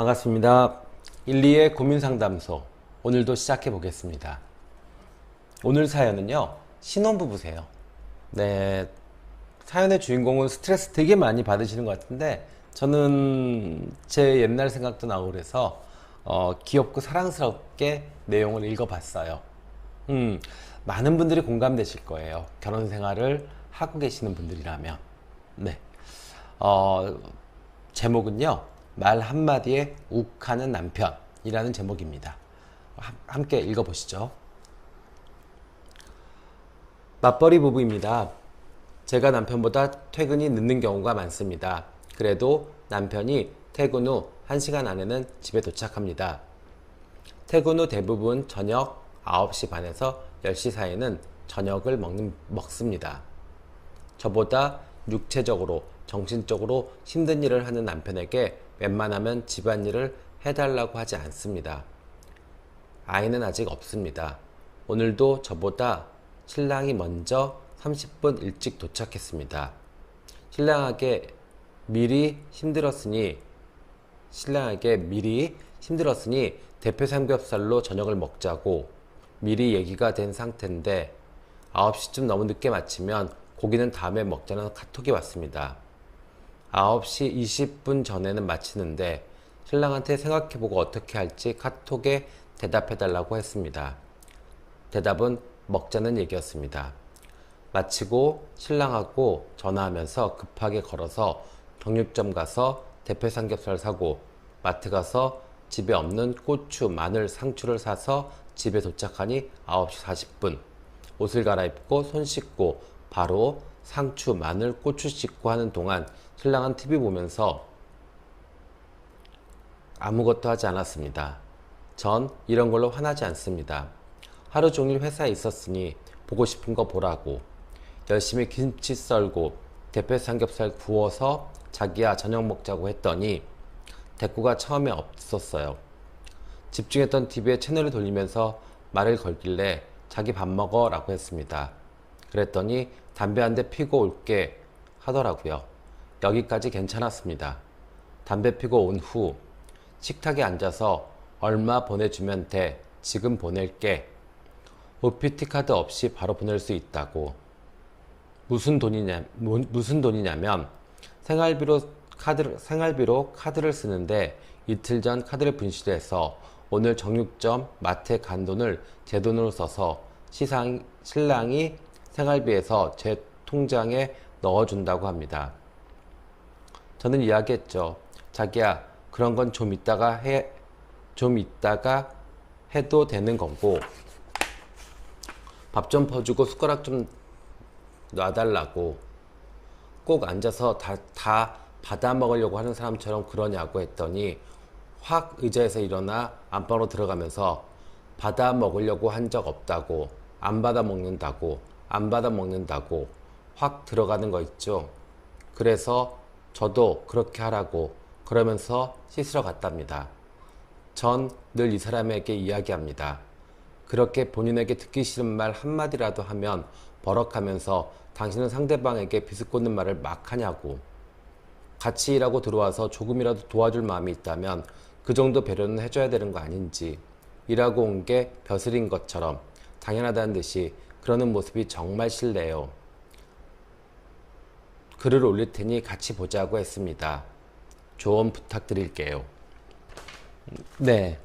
반갑습니다. 12의 고민상담소 오늘도 시작해 보겠습니다. 오늘 사연은요, 신혼부부세요. 네, 사연의 주인공은 스트레스 되게 많이 받으시는 것 같은데 저는 제 옛날 생각도 나고 그래서 귀엽고 사랑스럽게 내용을 읽어봤어요. 많은 분들이 공감되실 거예요. 결혼 생활을 하고 계시는 분들이라면. 네. 제목은요, 말 한마디에 욱하는 남편이라는 제목입니다. 함께 읽어보시죠. 맞벌이 부부입니다. 제가 남편보다 퇴근이 늦는 경우가 많습니다. 그래도 남편이 퇴근 후 1시간 안에는 집에 도착합니다. 퇴근 후 대부분 저녁 9시 반에서 10시 사이에는 저녁을 먹습니다. 저보다 육체적으로, 정신적으로 힘든 일을 하는 남편에게 웬만하면 집안일을 해달라고 하지 않습니다. 아이는 아직 없습니다. 오늘도 저보다 신랑이 먼저 30분 일찍 도착했습니다. 신랑에게 미리 힘들었으니 대패 삼겹살로 저녁을 먹자고 미리 얘기가 된 상태인데 9시쯤 너무 늦게 마치면 고기는 다음에 먹자는 카톡이 왔습니다. 9시 20분 전에는 마치는데 신랑한테 생각해보고 어떻게 할지 카톡에 대답해달라고 했습니다. 대답은 먹자는 얘기였습니다. 마치고 신랑하고 전화하면서 급하게 걸어서 정육점 가서 대패 삼겹살 사고 마트 가서 집에 없는 고추, 마늘, 상추를 사서 집에 도착하니 9시 40분. 옷을 갈아입고 손 씻고 바로 상추, 마늘, 고추 씻고 하는 동안 신랑은 TV 보면서 아무것도 하지 않았습니다. 전 이런 걸로 화나지 않습니다. 하루 종일 회사에 있었으니 보고 싶은 거 보라고. 열심히 김치 썰고 대패 삼겹살 구워서 자기야 저녁 먹자고 했더니 대꾸가 처음에 없었어요. 집중했던 TV에 채널을 돌리면서 말을 걸길래 자기 밥 먹어 라고 했습니다. 그랬더니 담배 한 대 피고 올게 하더라고요. 여기까지 괜찮았습니다. 담배 피고 온 후 식탁에 앉아서 얼마 보내주면 돼. 지금 보낼게. OPT 카드 없이 바로 보낼 수 있다고. 무슨 돈이냐면 생활비로 카드를 쓰는데 이틀 전 카드를 분실해서 오늘 정육점 마트에 간 돈을 제 돈으로 써서 신랑이 생활비에서 제 통장에 넣어준다고 합니다. 저는 이야기했죠. 자기야, 그런 건 좀 이따가 해도 되는 거고 밥 좀 퍼주고 숟가락 좀 놔달라고. 꼭 앉아서 다 받아 먹으려고 하는 사람처럼 그러냐고 했더니 확 의자에서 일어나 안방으로 들어가면서 받아 먹으려고 한 적 없다고, 안 받아 먹는다고 확 들어가는 거 있죠. 그래서 저도 그렇게 하라고 그러면서 씻으러 갔답니다. 전 늘 이 사람에게 이야기합니다. 그렇게 본인에게 듣기 싫은 말 한마디라도 하면 버럭하면서 당신은 상대방에게 비스꽂는 말을 막 하냐고. 같이 일하고 들어와서 조금이라도 도와줄 마음이 있다면 그 정도 배려는 해줘야 되는 거 아닌지. 일하고 온 게 벼슬인 것처럼 당연하다는 듯이 그러는 모습이 정말 싫네요. 글을 올릴 테니 같이 보자고 했습니다. 조언 부탁드릴게요. 네.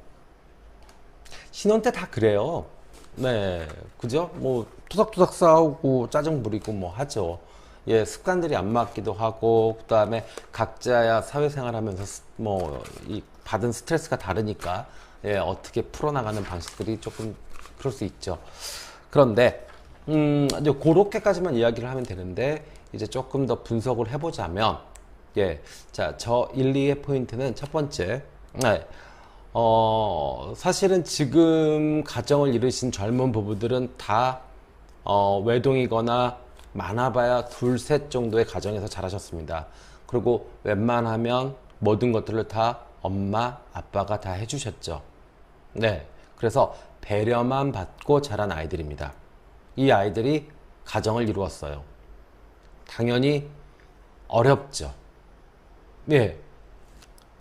신혼 때 다 그래요. 네. 그죠? 뭐, 투닥투닥 싸우고 짜증 부리고 뭐 하죠. 예, 습관들이 안 맞기도 하고, 그 다음에 각자야 사회생활 하면서 이 받은 스트레스가 다르니까, 예, 어떻게 풀어나가는 방식들이 조금 그럴 수 있죠. 그런데, 이제 그렇게까지만 이야기를 하면 되는데, 이제 조금 더 분석을 해보자면, 예, 자, 저 1, 2의 포인트는 첫 번째, 네. 사실은 지금 가정을 이루신 젊은 부부들은 다, 외동이거나 많아봐야 둘, 셋 정도의 가정에서 자라셨습니다. 그리고 웬만하면 모든 것들을 다 엄마, 아빠가 다 해주셨죠. 네. 그래서 배려만 받고 자란 아이들입니다. 이 아이들이 가정을 이루었어요. 당연히 어렵죠. 네.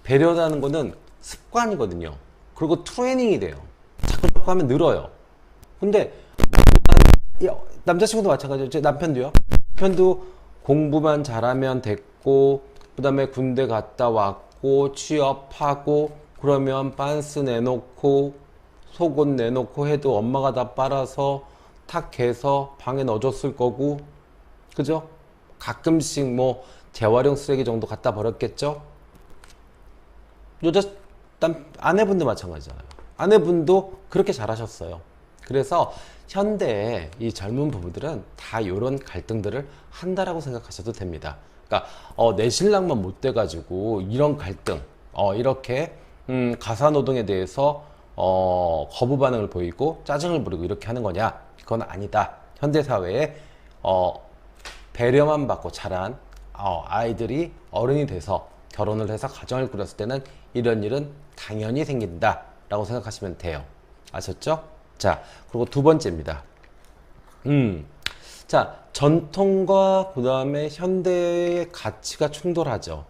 배려라는 거는 습관이거든요. 그리고 트레이닝이 돼요. 자꾸 하면 늘어요. 근데 남자친구도 마찬가지예요. 제 남편도요. 남편도 공부만 잘하면 됐고, 그 다음에 군대 갔다 왔고, 취업하고, 그러면 빤스 내놓고, 속옷 내놓고 해도 엄마가 다 빨아서 탁 해서 방에 넣어줬을 거고, 그죠? 가끔씩 뭐 재활용 쓰레기 정도 갖다 버렸겠죠? 아내분도 마찬가지잖아요. 아내분도 그렇게 잘하셨어요. 그래서 현대의 이 젊은 부부들은 다 이런 갈등들을 한다라고 생각하셔도 됩니다. 그러니까 내 신랑만 못 돼가지고 이런 갈등, 이렇게 가사노동에 대해서 거부 반응을 보이고 짜증을 부리고 이렇게 하는 거냐? 그건 아니다. 현대 사회에 배려만 받고 자란 아이들이 어른이 돼서 결혼을 해서 가정을 꾸렸을 때는 이런 일은 당연히 생긴다 라고 생각하시면 돼요. 아셨죠? 자, 그리고 두 번째입니다. 자, 전통과 그 다음에 현대의 가치가 충돌하죠.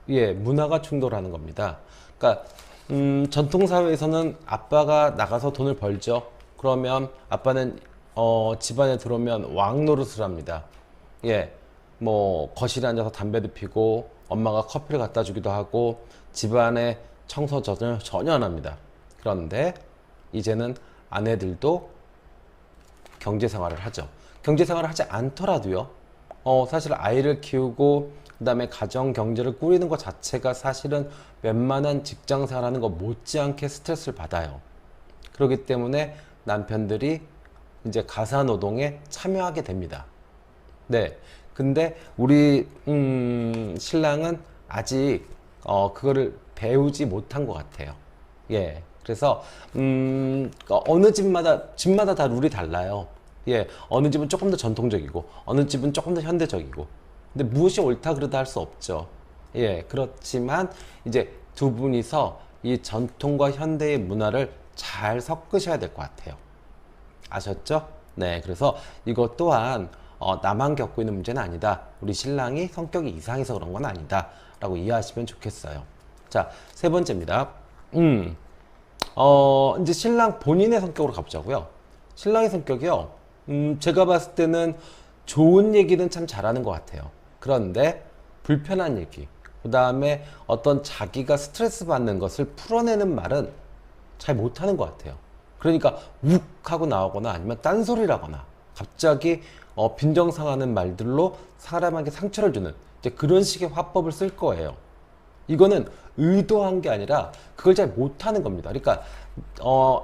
예, 문화가 충돌하는 겁니다. 그러니까 전통사회에서는 아빠가 나가서 돈을 벌죠. 그러면 아빠는 집안에 들어오면 왕 노릇을 합니다. 예, 뭐 거실에 앉아서 담배도 피고 엄마가 커피를 갖다 주기도 하고 집안에 청소 전혀 안 합니다. 그런데 이제는 아내들도 경제생활을 하죠. 경제생활을 하지 않더라도요. 사실 아이를 키우고 그 다음에 가정 경제를 꾸리는 것 자체가 사실은 웬만한 직장생활 하는 것 못지않게 스트레스를 받아요. 그렇기 때문에 남편들이 이제 가사노동에 참여하게 됩니다. 네. 근데 우리 신랑은 아직 그거를 배우지 못한 것 같아요. 예. 그래서 어느 집마다 다 룰이 달라요. 예. 어느 집은 조금 더 전통적이고 어느 집은 조금 더 현대적이고. 근데 무엇이 옳다 그르다 할 수 없죠. 예. 그렇지만 이제 두 분이서 이 전통과 현대의 문화를 잘 섞으셔야 될 것 같아요. 아셨죠? 네. 그래서 이것 또한 나만 겪고 있는 문제는 아니다. 우리 신랑이 성격이 이상해서 그런 건 아니다. 라고 이해하시면 좋겠어요. 자, 세 번째입니다. 이제 신랑 본인의 성격으로 가보자고요. 신랑의 성격이요. 제가 봤을 때는 좋은 얘기는 참 잘하는 것 같아요. 그런데 불편한 얘기, 그 다음에 어떤 자기가 스트레스 받는 것을 풀어내는 말은 잘 못하는 것 같아요. 그러니까 욱 하고 나오거나 아니면 딴소리를 하거나 갑자기 빈정상하는 말들로 사람에게 상처를 주는 이제 그런 식의 화법을 쓸 거예요. 이거는 의도한 게 아니라 그걸 잘 못하는 겁니다. 그러니까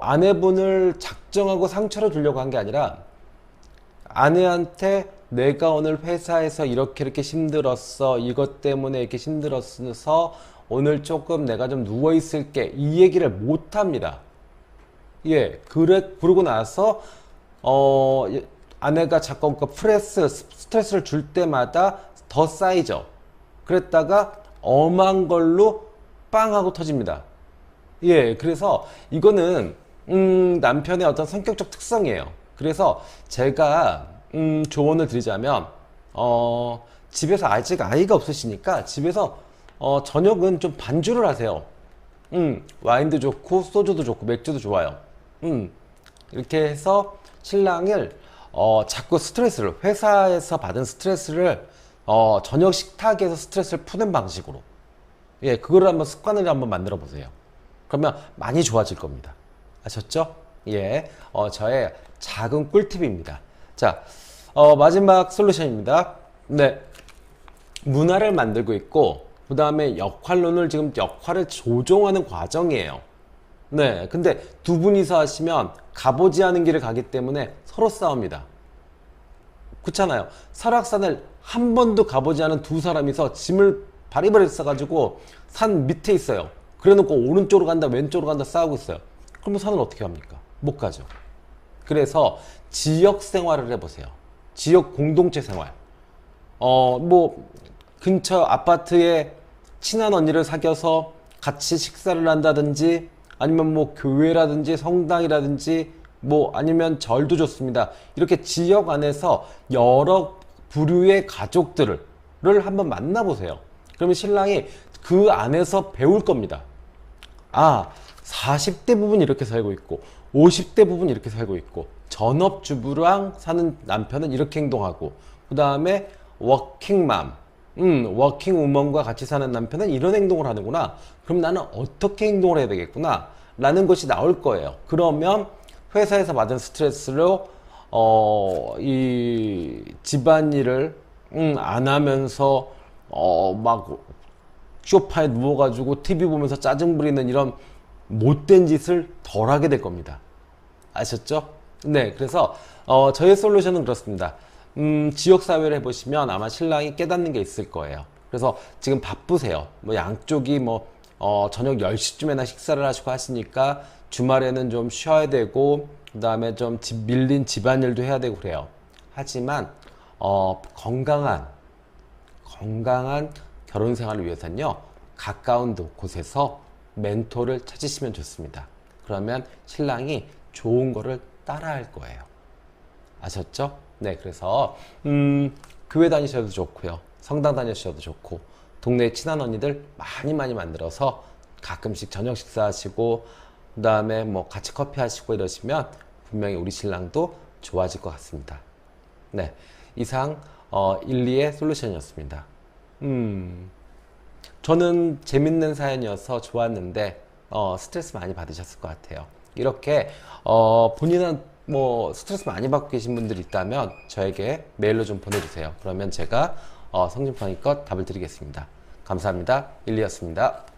아내분을 작정하고 상처를 주려고 한 게 아니라 아내한테 내가 오늘 회사에서 이렇게 힘들었어, 이것 때문에 이렇게 힘들었어, 오늘 조금 내가 좀 누워 있을게, 이 얘기를 못 합니다. 예, 그러고 나서 아내가 자꾸 스트레스를 줄 때마다 더 쌓이죠. 그랬다가 엄한 걸로 빵 하고 터집니다. 예, 그래서 이거는 남편의 어떤 성격적 특성이에요. 그래서 제가 조언을 드리자면 집에서 아직 아이가 없으시니까 집에서 저녁은 좀 반주를 하세요. 와인도 좋고 소주도 좋고 맥주도 좋아요. 이렇게 해서 신랑을 자꾸 스트레스를 회사에서 받은 스트레스를 저녁 식탁에서 스트레스를 푸는 방식으로, 예, 그거를 한번 습관을 한번 만들어 보세요. 그러면 많이 좋아질 겁니다. 아셨죠? 예, 저의 작은 꿀팁입니다. 자, 마지막 솔루션입니다. 네, 문화를 만들고 있고 그 다음에 역할론을 지금 역할을 조종하는 과정이에요. 네, 근데 두 분이서 하시면 가보지 않은 길을 가기 때문에 서로 싸웁니다. 그렇잖아요. 설악산을 한 번도 가보지 않은 두 사람이서 짐을 바리바리 싸가지고 산 밑에 있어요. 그래놓고 오른쪽으로 간다 왼쪽으로 간다 싸우고 있어요. 그러면 산을 어떻게 합니까? 못 가죠. 그래서 지역 생활을 해보세요. 지역 공동체 생활. 뭐 근처 아파트에 친한 언니를 사귀어서 같이 식사를 한다든지, 아니면 뭐 교회라든지 성당이라든지, 뭐 아니면 절도 좋습니다. 이렇게 지역 안에서 여러 부류의 가족들을 한번 만나보세요. 그러면 신랑이 그 안에서 배울 겁니다. 아, 40대 부분 이렇게 살고 있고 50대 부분 이렇게 살고 있고 전업주부랑 사는 남편은 이렇게 행동하고 그 다음에 워킹맘, 워킹우먼과 같이 사는 남편은 이런 행동을 하는구나. 그럼 나는 어떻게 행동을 해야 되겠구나 라는 것이 나올 거예요. 그러면 회사에서 받은 스트레스로 이 집안일을 안 하면서 막 소파에 누워가지고 TV 보면서 짜증 부리는 이런 못된 짓을 덜 하게 될 겁니다. 아셨죠? 네, 그래서 저의 솔루션은 그렇습니다. 지역사회를 해보시면 아마 신랑이 깨닫는 게 있을 거예요. 그래서 지금 바쁘세요. 뭐 양쪽이 뭐 저녁 10시쯤에나 식사를 하시고 하시니까 주말에는 좀 쉬어야 되고 그 다음에 좀 밀린 집안일도 해야 되고 그래요. 하지만 건강한 결혼 생활을 위해서는요, 가까운 곳에서 멘토를 찾으시면 좋습니다. 그러면 신랑이 좋은 거를 따라할 거예요. 아셨죠? 네, 그래서 교회 다니셔도 좋고요, 성당 다니셔도 좋고, 동네 친한 언니들 많이 만들어서 가끔씩 저녁 식사하시고 그 다음에 뭐 같이 커피 하시고 이러시면 분명히 우리 신랑도 좋아질 것 같습니다. 네, 이상 1, 2의 솔루션이었습니다. 저는 재밌는 사연이어서 좋았는데 스트레스 많이 받으셨을 것 같아요. 이렇게 본인은 뭐 스트레스 많이 받고 계신 분들이 있다면 저에게 메일로 좀 보내주세요. 그러면 제가 성심성의껏 답을 드리겠습니다. 감사합니다. 1, 2였습니다.